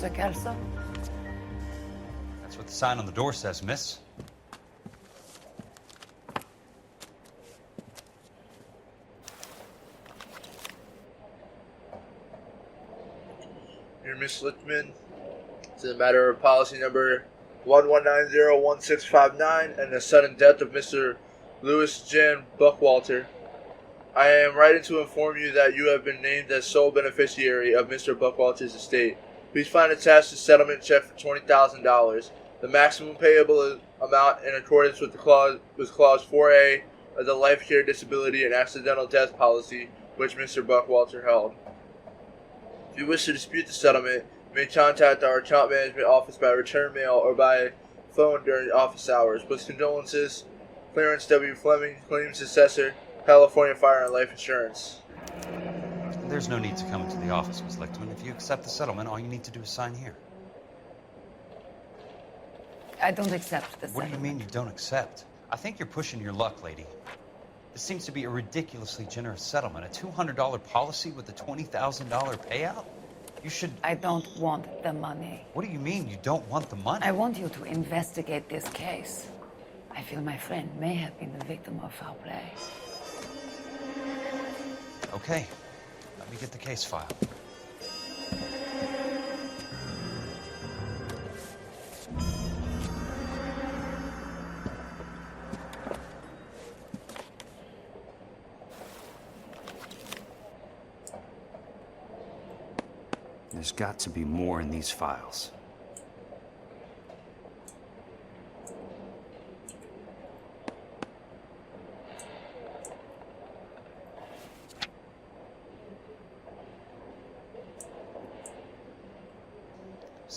Mr. Kelso? That's what the sign on the door says, miss. Dear Miss Lichtman, it's a matter of policy number 11901659 and the sudden death of Mr. Louis Jan Buckwalter. I am writing to inform you that you have been named as sole beneficiary of Mr. Buckwalter's estate. Please find attached a settlement check for $20,000. The maximum payable amount in accordance with Clause 4A of the Life Care Disability and Accidental Death Policy, which Mr. Buckwalter held. If you wish to dispute the settlement, you may contact our account management office by return mail or by phone during office hours. With condolences, Clarence W. Fleming, Claims Assessor, California Fire and Life Insurance. There's no need to come into the office, Miss Lichtman. If you accept the settlement, all you need to do is sign here. I don't accept the What do you mean you don't accept? I think you're pushing your luck, lady. This seems to be a ridiculously generous settlement. A $200 policy with a $20,000 payout? You should... I don't want the money. What do you mean you don't want the money? I want you to investigate this case. I feel my friend may have been the victim of foul play. Okay. Let me get the case file. There's got to be more in these files.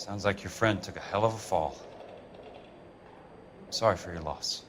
Sounds like your friend took a hell of a fall. I'm sorry for your loss.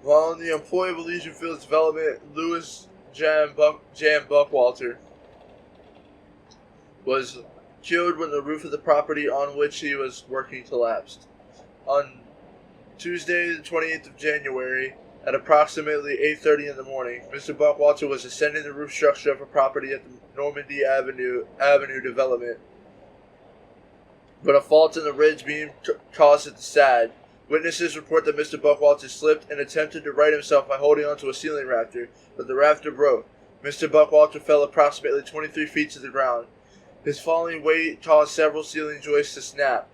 While in the employ of Elysian Fields Development, Louis Jan Buckwalter was killed when the roof of the property on which he was working collapsed. On Tuesday, the 28th of January, at approximately 8:30 in the morning, Mr. Buckwalter was ascending the roof structure of a property at the Normandy Avenue development, but a fault in the ridge beam caused it to sag. Witnesses report that Mr. Buckwalter slipped and attempted to right himself by holding onto a ceiling rafter, but the rafter broke. Mr. Buckwalter fell approximately 23 feet to the ground. His falling weight caused several ceiling joists to snap,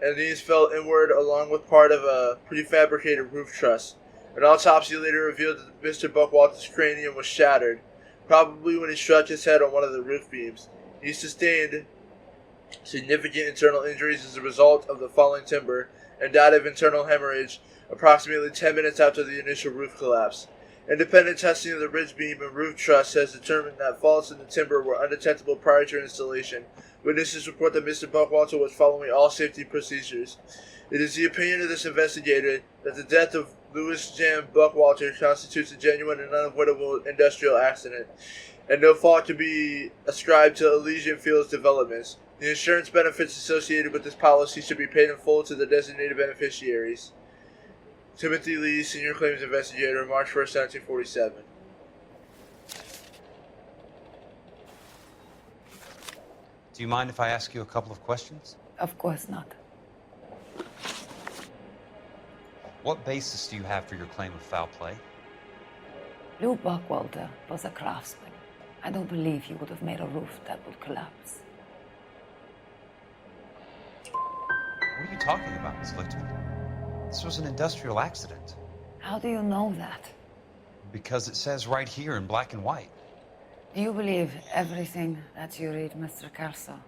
and these fell inward along with part of a prefabricated roof truss. An autopsy later revealed that Mr. Buckwalter's cranium was shattered, probably when he struck his head on one of the roof beams. He sustained significant internal injuries as a result of the falling timber, and died of internal hemorrhage approximately 10 minutes after the initial roof collapse. Independent testing of the ridge beam and roof truss has determined that faults in the timber were undetectable prior to installation. Witnesses report that Mr. Buckwalter was following all safety procedures. It is the opinion of this investigator that the death of Louis Jan Buckwalter constitutes a genuine and unavoidable industrial accident, and no fault can be ascribed to Elysian Fields Developments. The insurance benefits associated with this policy should be paid in full to the designated beneficiaries. Timothy Lee, Senior Claims Investigator, March 1st, 1947. Do you mind if I ask you a couple of questions? Of course not. What basis do you have for your claim of foul play? Lou Buckwalter was a craftsman. I don't believe he would have made a roof that would collapse. What are you talking about, Miss Lichtman? This was an industrial accident. How do you know that? Because it says right here in black and white. Do you believe everything that you read, Mr. Kelso?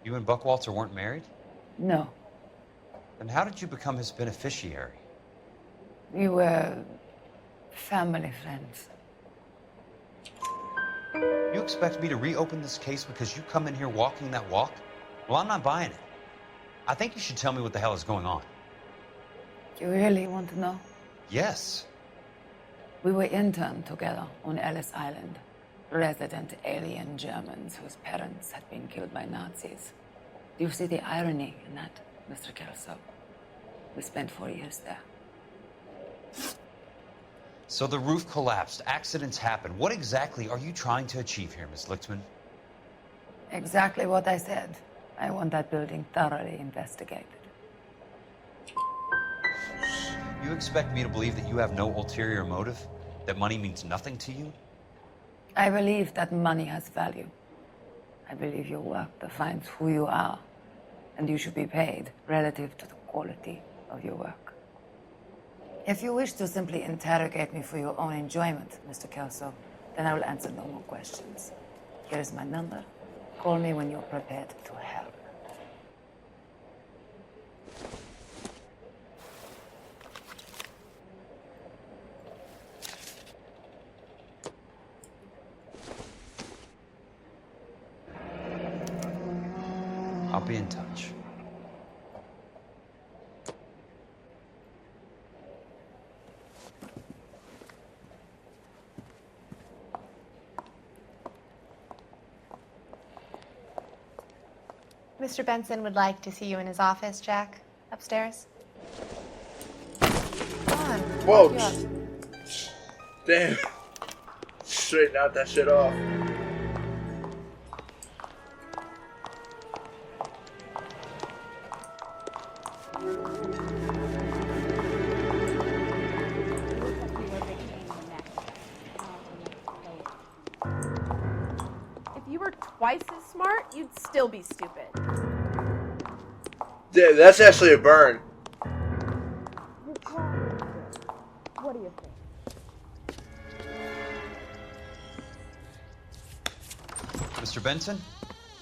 You and Buckwalter weren't married? No. Then how did you become his beneficiary? We were family friends. You expect me to reopen this case because you come in here walking that walk? Well, I'm not buying it. I think you should tell me what the hell is going on. You really want to know? Yes. We were interned together on Ellis Island, resident alien Germans whose parents had been killed by Nazis. Do you see the irony in that, Mr. Kelso? We spent 4 years there. So the roof collapsed, accidents happen. What exactly are you trying to achieve here, Miss Lichtman? Exactly what I said. I want that building thoroughly investigated. You expect me to believe that you have no ulterior motive? That money means nothing to you? I believe that money has value. I believe your work defines who you are, and you should be paid relative to the quality of your work. If you wish to simply interrogate me for your own enjoyment, Mr. Kelso, then I will answer no more questions. Here is my number. Call me when you're prepared to help. I'll be in touch. Mr. Benson would like to see you in his office, Jack. Upstairs. Come on. Whoa. Lock you up. Damn. Straighten out that shit off. If you were twice as smart, you'd still be stupid. Yeah, that's actually a burn. What do you think? Mr. Benson,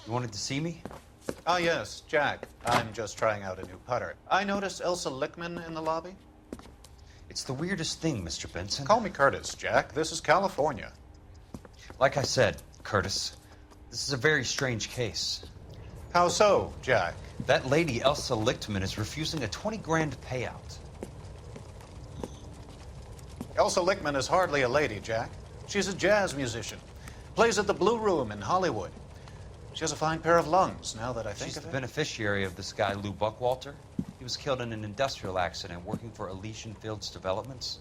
you wanted to see me? Ah, yes, Jack. I'm just trying out a new putter. I noticed Elsa Lichtman in the lobby. It's the weirdest thing, Mr. Benson. Call me Curtis, Jack. This is California. Like I said, Curtis, this is a very strange case. How so, Jack? That lady, Elsa Lichtman, is refusing a 20 grand payout. Elsa Lichtman is hardly a lady, Jack. She's a jazz musician. Plays at the Blue Room in Hollywood. She has a fine pair of lungs, now that I think She's of the it. beneficiary of this guy, Lou Buckwalter. He was killed in an industrial accident working for Elysian Fields Developments.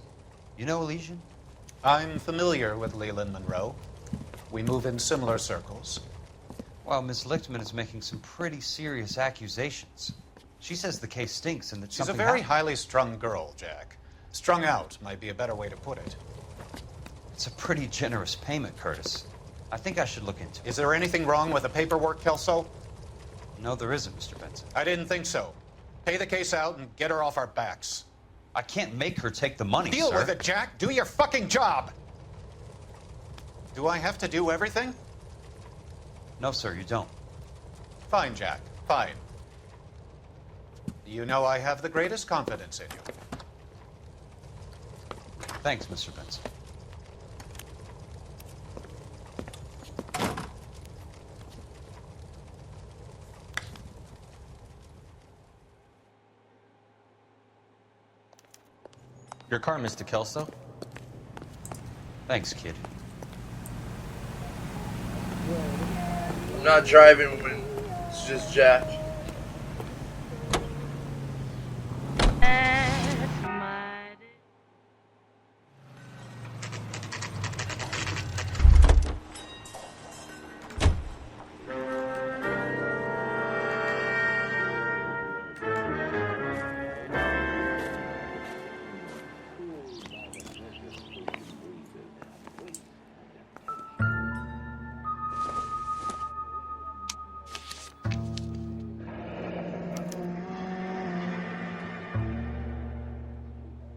You know Elysian? I'm familiar with Leland Monroe. We move in similar circles. Well, Miss Lichtman is making some pretty serious accusations. She says the case stinks and that She's a something very happened. highly strung girl, Jack. Strung out might be a better way to put it. It's a pretty generous payment, Curtis. I think I should look into it. Is there anything wrong with the paperwork, Kelso? No, there isn't, Mr. Benson. I didn't think so. Pay the case out and get her off our backs. I can't make her take the money, Deal sir. with it, Jack. Do your fucking job. Do I have to do everything? No, sir, you don't. Fine, Jack. Fine. You know I have the greatest confidence in you. Thanks, Mr. Benson. Your car, Mr. Kelso. Thanks, kid. I'm not driving when it's just Jack.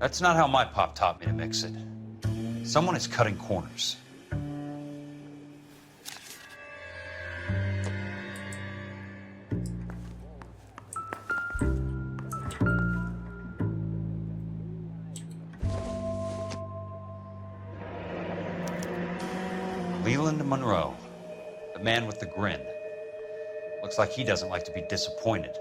That's not how my pop taught me to mix it. Someone is cutting corners. Leland Monroe, the man with the grin. Looks like he doesn't like to be disappointed.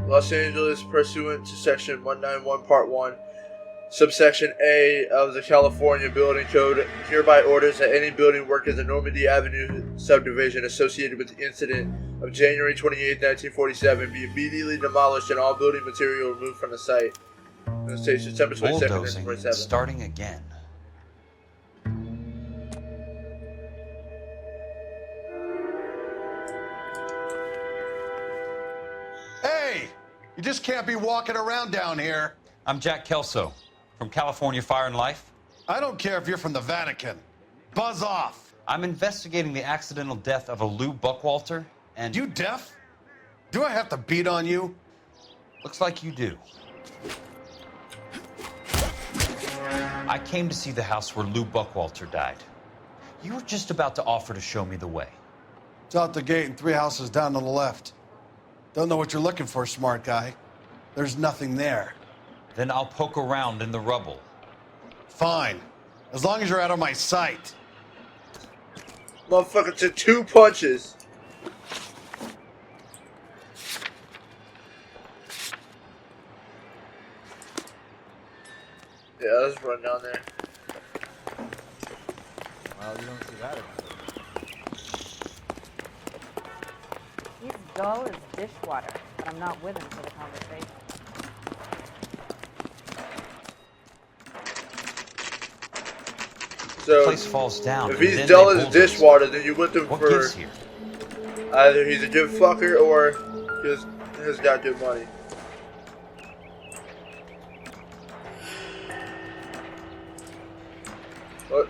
Los Angeles, pursuant to Section 191, Part 1, Subsection A of the California Building Code, hereby orders that any building work in the Normandy Avenue subdivision associated with the incident of January 28, 1947 be immediately demolished and all building material removed from the site. It states September 22nd, Bulldozing, 1947. starting again. Hey! You just can't be walking around down here. I'm Jack Kelso from California Fire and Life. I don't care if you're from the Vatican. Buzz off. I'm investigating the accidental death of a Lou Buckwalter, and You deaf? Do I have to beat on you? looks like you do. I came to see the house where Lou Buckwalter died. You were just about to offer to show me the way. It's out the gate and 3 houses down to the left. Don't know what you're looking for, smart guy. There's nothing there. Then I'll poke around in the rubble. Fine. As long as you're out of my sight. Motherfucker took 2 punches. Yeah, let's run down there. Well, you don't see that. He's dull as dishwater, but I'm not with him for the conversation. So, Place falls down. if and he's then dull they as bulldoze. dishwater, then you with him What for gives here? either he's a good fucker or he's got good money. What?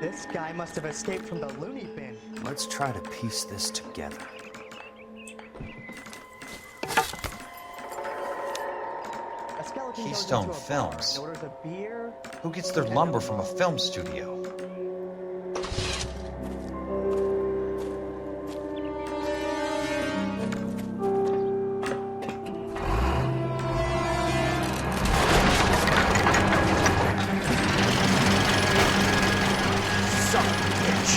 This guy must have escaped from the loony bin. Let's try to piece this together. A skeleton goes Keystone into a bar Films. and orders a beer. Who gets their lumber from a film studio? Son of a bitch.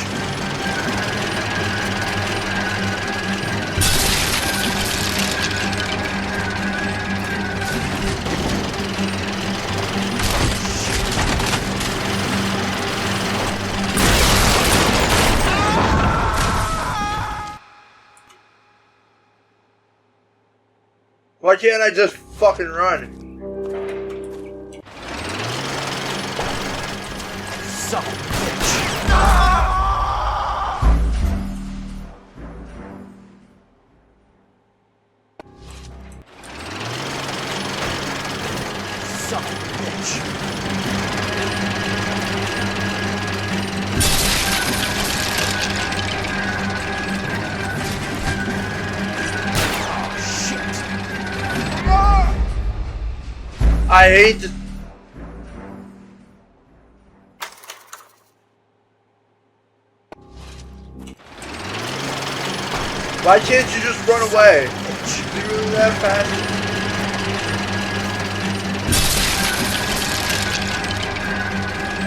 Why can't I just fucking run? Son of a bitch. Son of a bitch. Oh, shit. I hate this. Why can't you just run away? Is he really that fast?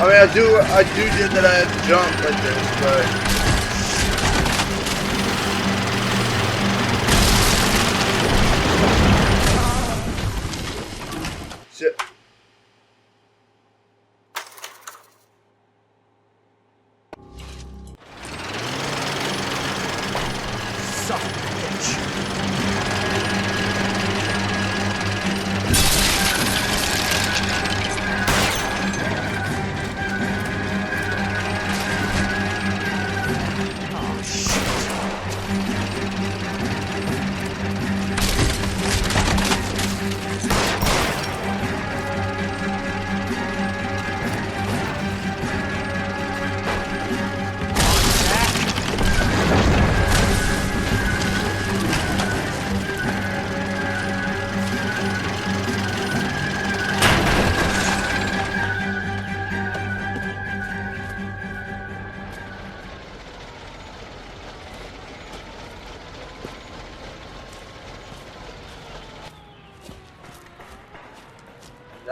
I mean, I do get that I have to jump like this, but shit. Son of a bitch. Oh, shit.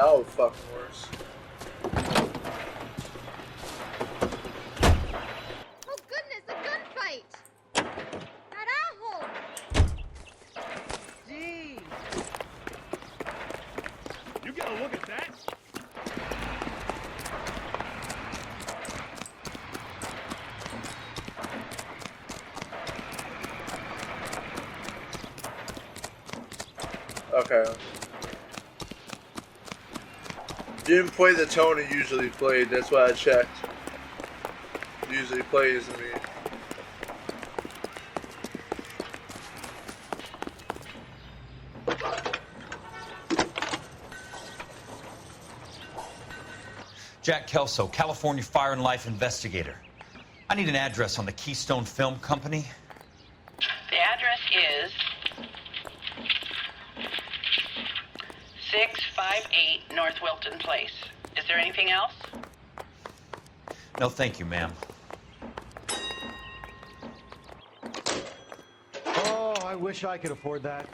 Now it's fucking worse. Oh goodness, a gunfight! That asshole! Gee! You get a look at that? Okay. Didn't play the tone it usually played, that's why I checked. It usually plays to me. Jack Kelso, California Fire and Life investigator. I need an address on the Keystone Film Company. The address is 658 North Wilton Place. Is there anything else? No, thank you, ma'am. Oh, I wish I could afford that.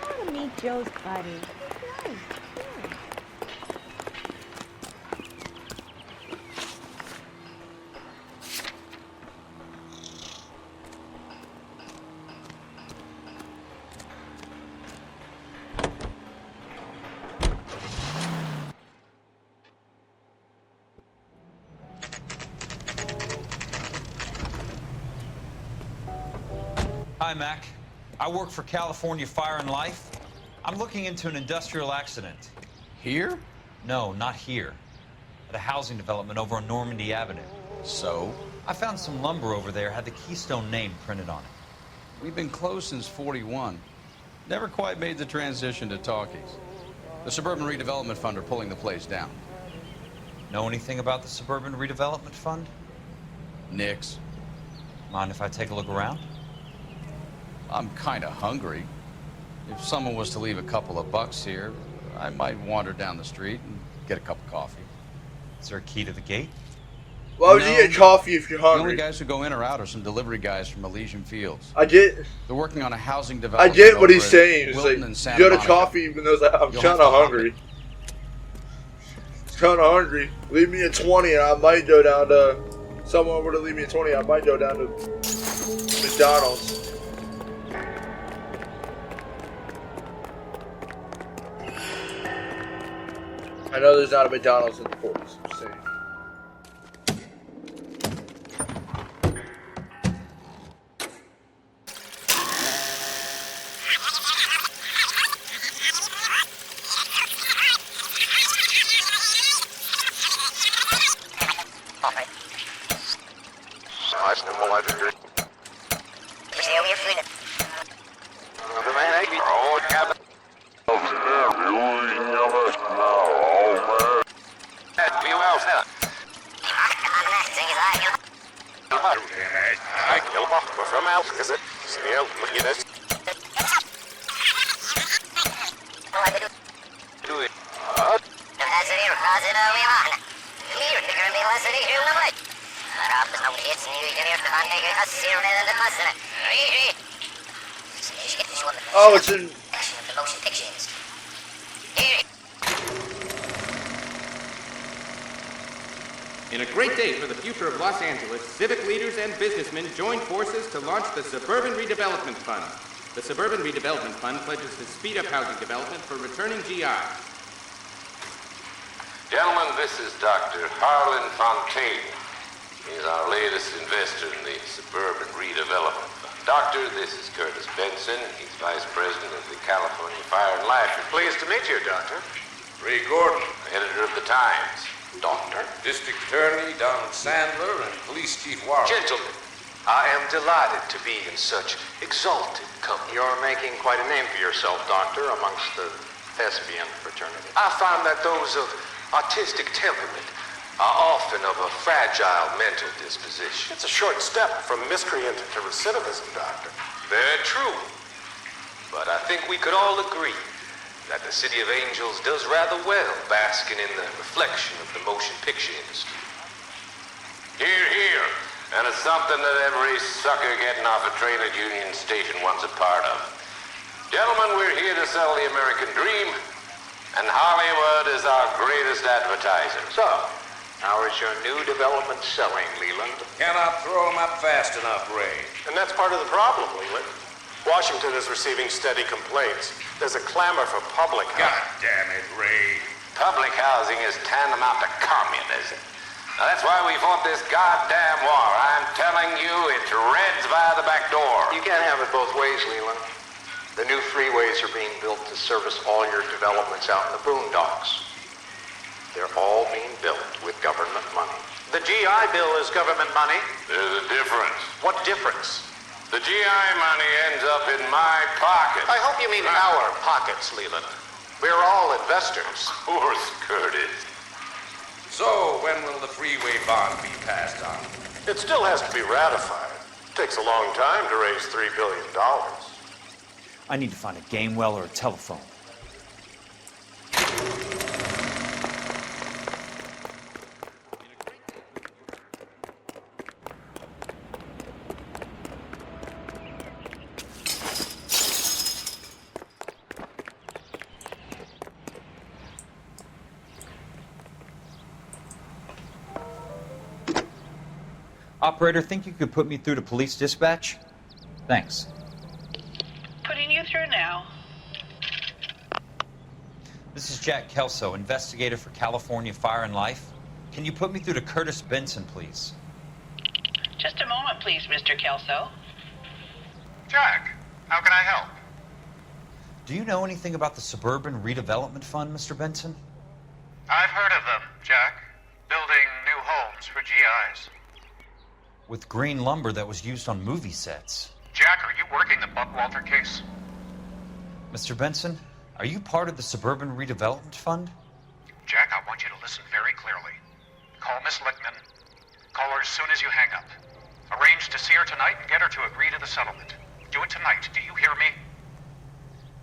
I want to meet Joe's buddy. Nice. Hi, Mac. I work for California Fire and Life. I'm looking into an industrial accident. Here? No, not here. At a housing development over on Normandy Avenue. So? I found some lumber over there, had the Keystone name printed on it. We've been closed since '41. Never quite made the transition to talkies. The Suburban Redevelopment Fund are pulling the place down. Know anything about the Suburban Redevelopment Fund? Nix. Mind if I take a look around? I'm kind of hungry. If someone was to leave a couple of bucks here, I might wander down the street and get a cup of coffee. Is there a key to the gate? Why would you get coffee if you're The only hungry? guys who go in or out are some delivery guys from Elysian Fields. I get They're working on a housing I development. get what he's over at saying. It's Wilton like, and Santa you got a Monica. coffee even though it's like, I'm You'll kind have of to hop hungry. Kind of hungry. Leave me a 20 and I might go down to... Someone were to leave me a 20, I might go down to McDonald's. I know there's not a McDonald's in the forest. I'm just saying. Oh, it's in... In a great day for the future of Los Angeles, civic leaders and businessmen joined forces to launch the Suburban Redevelopment Fund. The Suburban Redevelopment Fund pledges to speed up housing development for returning GI. Gentlemen, this is Dr. Harlan Fontaine. He's our latest investor in the Suburban Redevelopment Fund. Doctor, this is Curtis Benson. He's Vice President of the California Fire and Life. Pleased to meet you, Doctor. Ray Gordon, editor of the Times. Doctor. District Attorney Donald Sandler and Police Chief Warren. Gentlemen, I am delighted to be in such exalted company. You're making quite a name for yourself, Doctor, amongst the thespian fraternity. I find that those of artistic temperament are often of a fragile mental disposition. It's a short step from miscreant to recidivism, Doctor. Very true. But I think we could all agree that the City of Angels does rather well basking in the reflection of the motion picture industry. Hear, hear. And it's something that every sucker getting off a train at Union Station wants a part of. Gentlemen, we're here to sell the American dream, and Hollywood is our greatest advertiser. So, how is your new development selling, Leland? Cannot throw them up fast enough, Ray. And that's part of the problem, Leland. Washington is receiving steady complaints. There's a clamor for public housing. God damn it, Ray. Public housing is tantamount to communism. Now, that's why we fought this goddamn war. I'm telling you, it's Reds via the back door. You can't have it both ways, Leland. The new freeways are being built to service all your developments out in the boondocks. They're all being built with government money. The GI Bill is government money. There's a difference. What difference? The GI money ends up in my pocket. I hope you mean our pockets, Leland. We're all investors. Of course, Curtis. So, when will the freeway bond be passed on? It still has to be ratified. It takes a long time to raise $3 billion. I need to find a game well or a telephone. Operator, think you could put me through to police dispatch? Thanks. Putting you through now. This is Jack Kelso, investigator for California Fire and Life. Can you put me through to Curtis Benson, please? Just a moment, please, Mr. Kelso. Jack, how can I help? Do you know anything about the Suburban Redevelopment Fund, Mr. Benson? I've heard of them, Jack. Building new homes for GIs. With green lumber that was used on movie sets. Jack, are you working the Buckwalter case? Mr. Benson, are you part of the Suburban Redevelopment Fund? Jack, I want you to listen very clearly. Call Miss Lickman. Call her as soon as you hang up. Arrange to see her tonight and get her to agree to the settlement. Do it tonight. Do you hear me?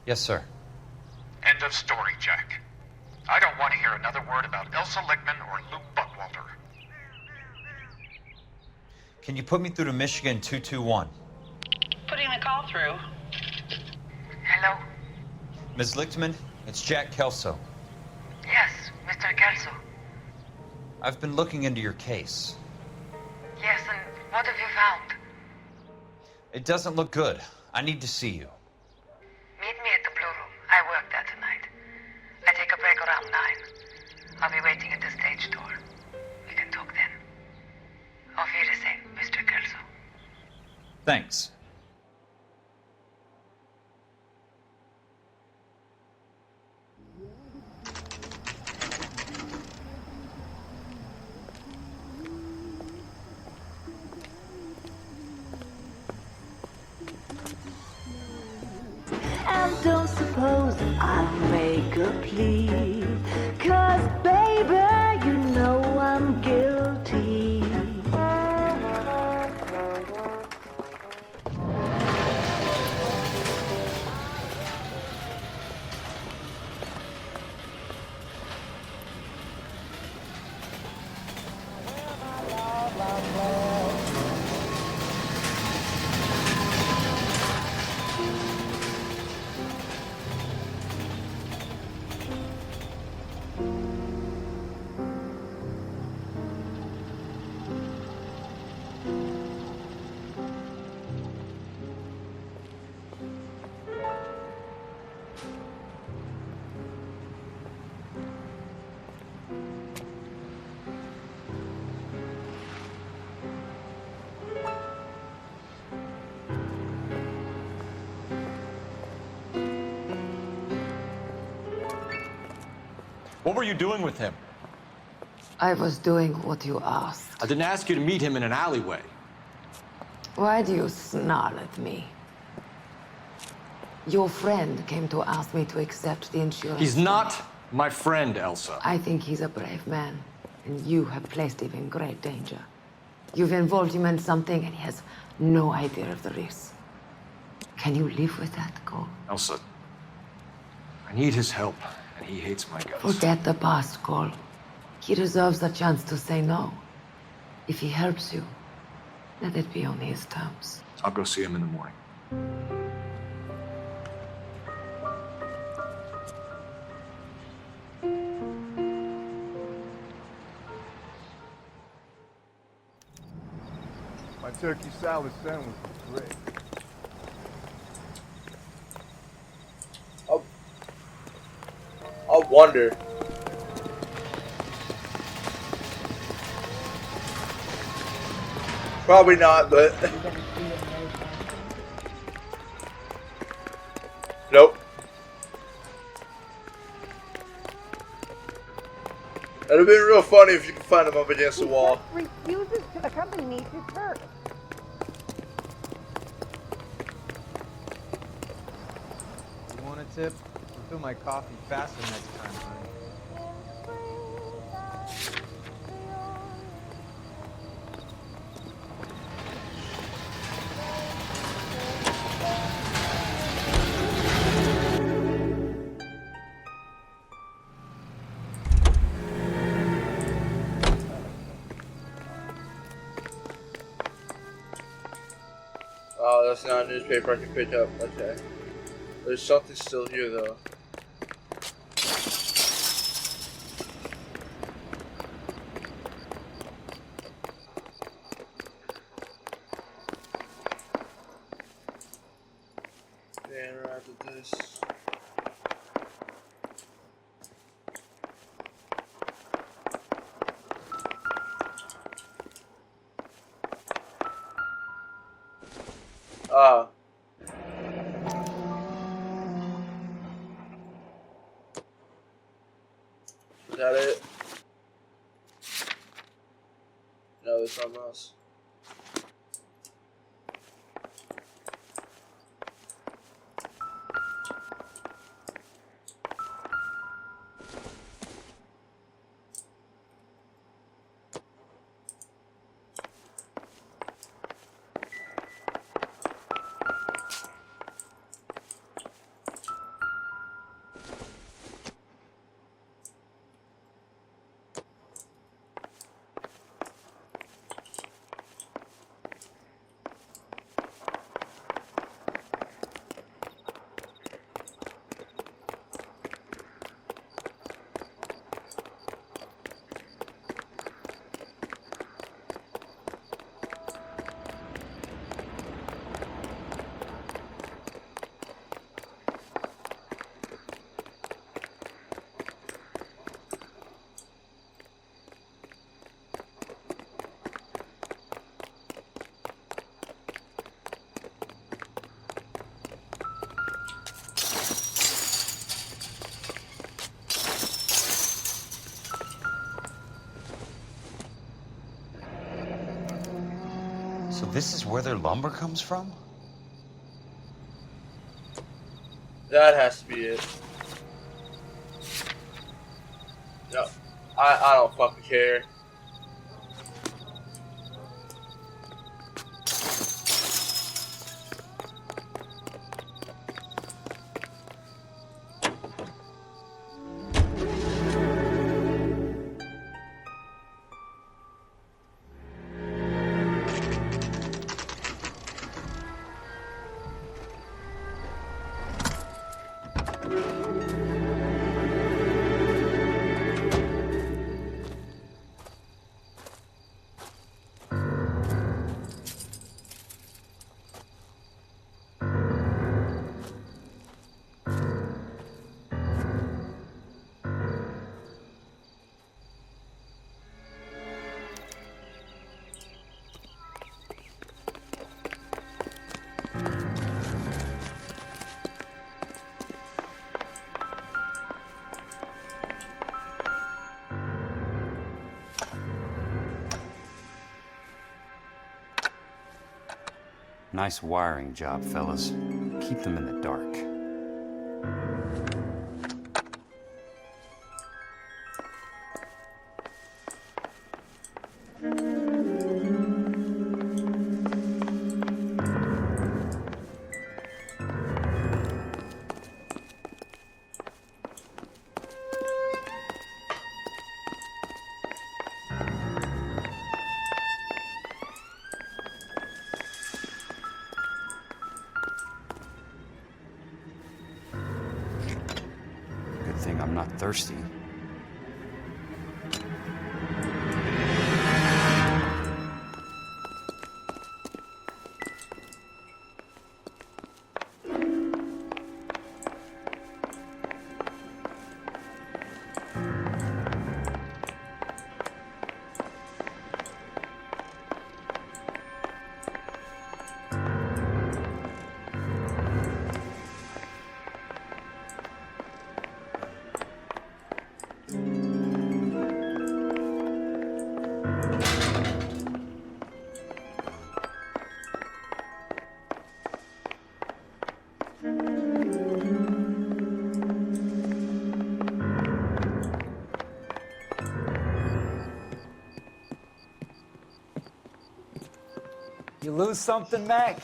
Yes, sir. End of story, Jack. I don't want to hear another word about Elsa Lickman or Luke Buckwalter. Can you put me through to Michigan 221? Putting the call through. Hello? Ms. Lichtman, it's Jack Kelso. Yes, Mr. Kelso. I've been looking into your case. Yes, and what have you found? It doesn't look good. I need to see you. Meet me at the Blue Room. I work there tonight. I take a break around 9. I'll be waiting at the stage door. We can talk then. Auf Wiedersehen, Mr. Kelso. Thanks. And don't suppose I'll make a plea, 'cause baby, you know I'm guilty. What were you doing with him? I was doing what you asked. I didn't ask you to meet him in an alleyway. Why do you snarl at me? Your friend came to ask me to accept the insurance. He's not my friend, Elsa. I think he's a brave man, and you have placed him in great danger. You've involved him in something, and he has no idea of the risk. Can you live with that, Cole? Elsa, I need his help, and he hates my guts. Forget the past, Cole. He deserves a chance to say no. If he helps you, Let it be on his terms. I'll go see him in the morning. My turkey salad sandwich was great. I wonder. Probably not, but nope. It'd have been real funny if you could find him up against the wall. Refuses to accompany me to church. You want a tip? Fill my coffee faster next time, honey. Oh, that's not a newspaper I can pick up. Okay. There's something still here, though. Banner after this. Ah. Is that it? No, there's something else. So this is where their lumber comes from? That has to be it. No, I don't fucking care. Nice wiring job, fellas. Keep them in the dark. thirsty. You lose something, Mac?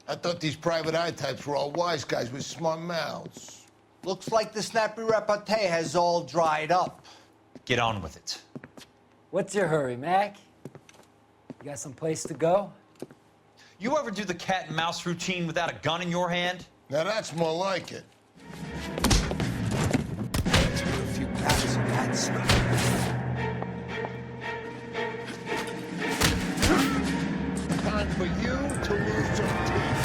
I thought these private eye types were all wise guys with smart mouths. Looks like the snappy repartee has all dried up. Get on with it. What's your hurry, Mac? You got some place to go? You ever do the cat and mouse routine without a gun in your hand? Now that's more like it. A few packs of that stuff. Time for you to lose some teeth.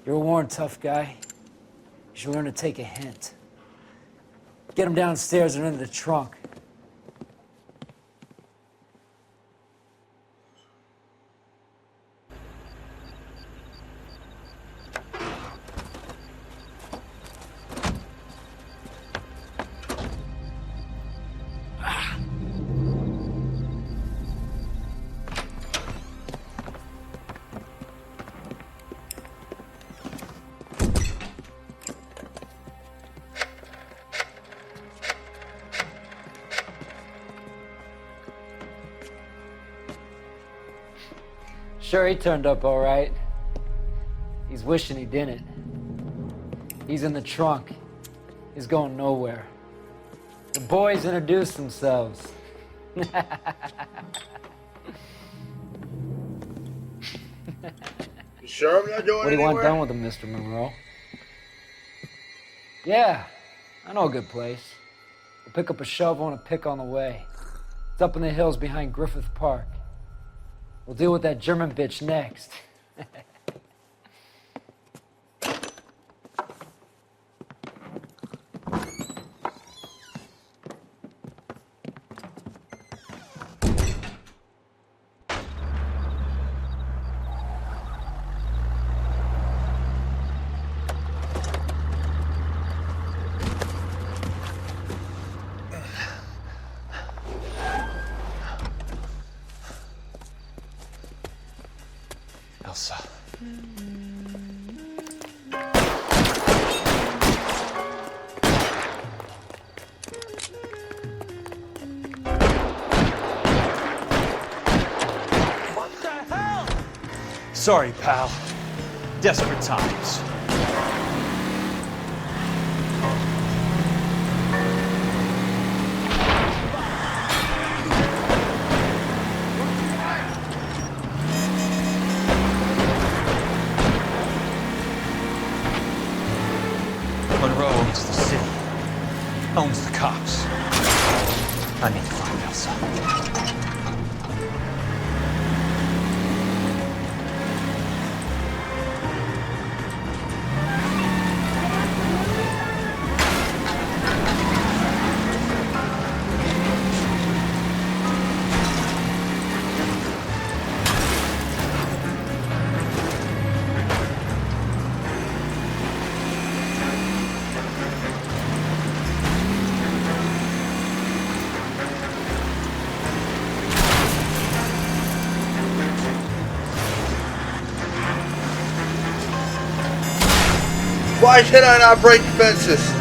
You're a worn, tough guy. You should learn to take a hint. Get him downstairs and into the trunk. Sure, he turned up all right. He's wishing he didn't. He's in the trunk. He's going nowhere. The boys introduced themselves. You sure I'm not going What do you anywhere? want done with him, Mr. Monroe? Yeah, I know a good place. We'll pick up a shovel and a pick on the way. It's up in the hills behind Griffith Park. We'll deal with that German bitch next. Elsa. What the hell? Sorry, pal. Desperate times. Monroe owns the city, owns the cops. I need to find Elsa. Why can I not break fences?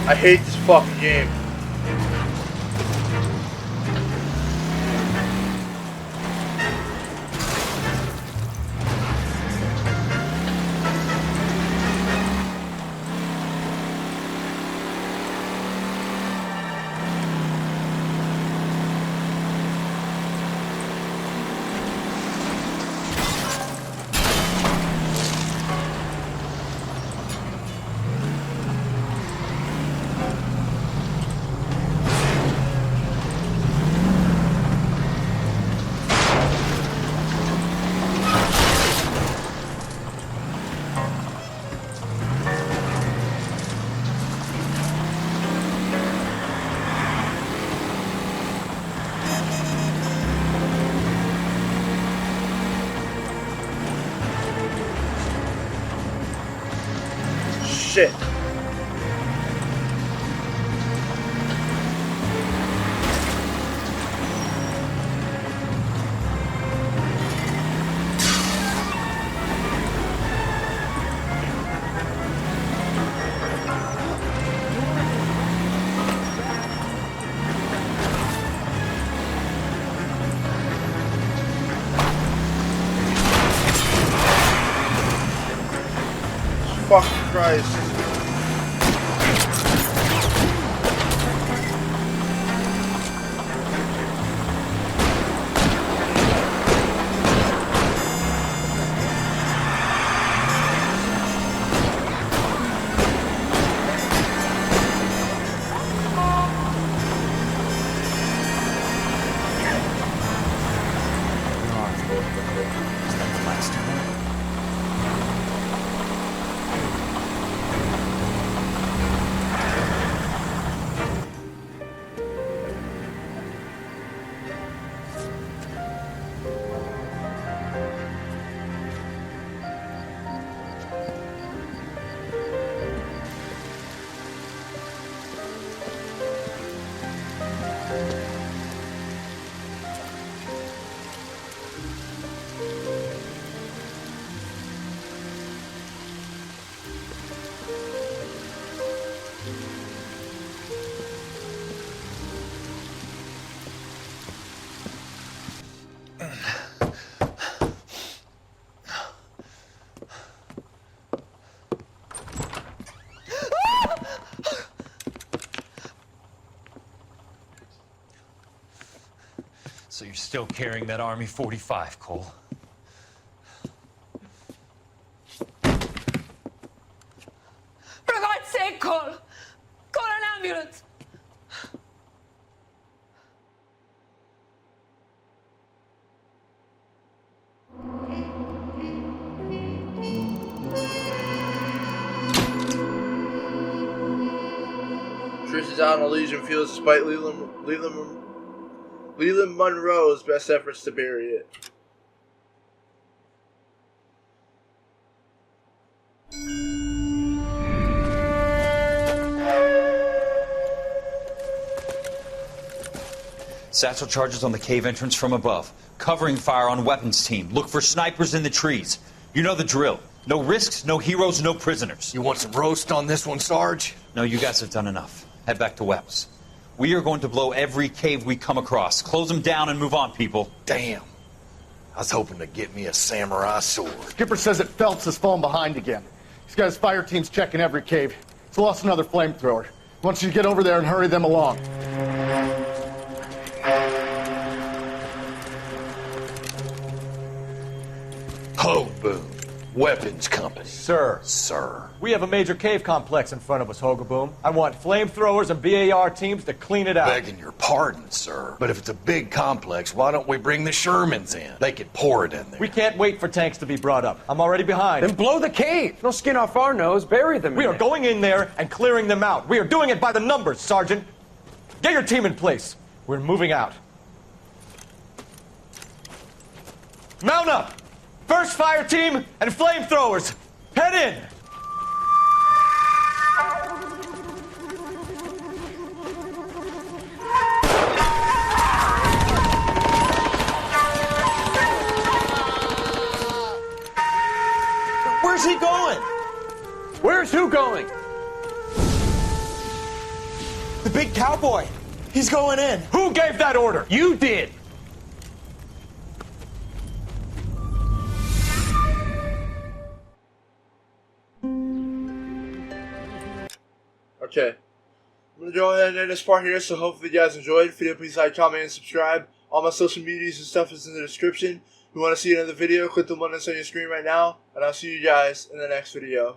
I hate this fucking game. Shit. Fucking Christ. So you're still carrying that Army 45, Cole? For God's sake, Cole! Call an ambulance! Trish is out on Elysian Fields despite Leland Monroe's best efforts to bury it. Satchel charges on the cave entrance from above. Covering fire on weapons team. Look for snipers in the trees. You know the drill. No risks, no heroes, no prisoners. You want some roast on this one, Sarge? No, you guys have done enough. Head back to Webb's. We are going to blow every cave we come across. Close them down and move on, people. Damn. I was hoping to get me a samurai sword. Skipper says that Phelps has fallen behind again. He's got his fire teams checking every cave. He's lost another flamethrower. He wants you to get over there and hurry them along. Ho, Boom. Weapons Company. Sir. Sir. We have a major cave complex in front of us, Hogaboom. I want flamethrowers and BAR teams to clean it out. Begging your pardon, sir. But if it's a big complex, why don't we bring the Shermans in? They could pour it in there. We can't wait for tanks to be brought up. I'm already behind. Then blow the cave. No skin off our nose. Bury them. We are going in there and clearing them out. We are doing it by the numbers, Sergeant. Get your team in place. We're moving out. Mount up! First fire team and flamethrowers. Head in! Where's he going? Where's who going? big cowboy. He's going in. Who gave that order? You did. Okay. I'm going to go ahead and end this part here, so hopefully you guys enjoyed. If you did, please like, comment, and subscribe. All my social medias and stuff is in the description. If you want to see another video, click the one that's on your screen right now, and I'll see you guys in the next video.